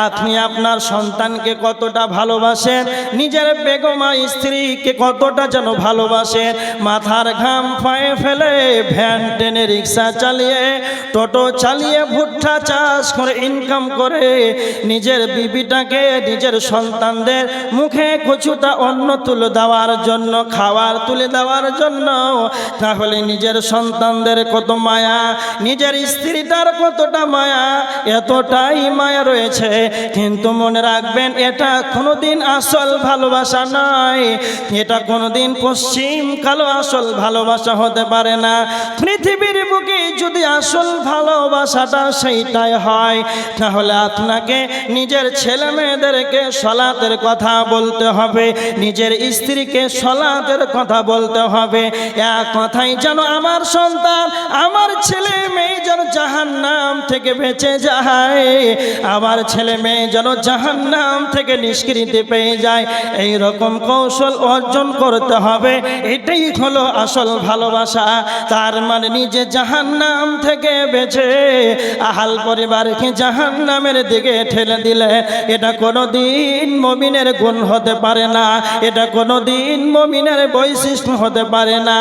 আপনি আপনার সন্তানকে কতটা ভালোবাসেন, নিজের বেগমা স্ত্রীকে কতটা যেন ভালোবাসেন। মাথার ঘাম পায়ে ফেলে ভ্যান টেনে রিক্সা চালিয়ে টোটো চালিয়ে ভুট্টা চাষ করে ইনকাম করে নিজের বিবিটাকে নিজের সন্তানদের মুখে কচুটা অন্ন তুলে দেওয়ার জন্য, খাবার তুলে দেওয়ার জন্য। তাহলে নিজের সন্তানদের কত মায়া, নিজের স্ত্রীটার কতটা মায়া, এতটাই মায়া রয়েছে। কিন্তু মনে রাখবেন, এটা কোনোদিন আসল ভালোবাসা নয়, এটা কোনোদিন পশ্চিম কালো আসল ভালোবাসা হতে পারে না। পৃথিবীর বুকে যদি আসল ভালোবাসাটা সেইটাই হয়, তাহলে আপনাকে নিজের ছেলে মেয়েদেরকে সলাতের কথা বলতে হবে, নিজের স্ত্রীকে সলাতের কথা বলতে হবে। এক কথাই যেন আমার সন্তান, আমার ছেলে মেয়ে যেন জাহান্নাম থেকে বেঁচে যায়, আমার ছেলে মেয়ে যেন জাহান্নাম থেকে নিষ্কৃতি পেয়ে যায়। এই রকম কৌশল অর্জন করতে হবে, এটাই হলো আসল ভালোবাসা। তার মানে নিজে জাহান্নাম থেকে বেঁচে আহাল পরিবারকে জাহান্নামের দিকে ঠেলে দিলে এটা কোনোদিন মুমিনের গুণ হতে পারে না, এটা কোনোদিন মুমিনের বৈশিষ্ট্য হতে পারে না।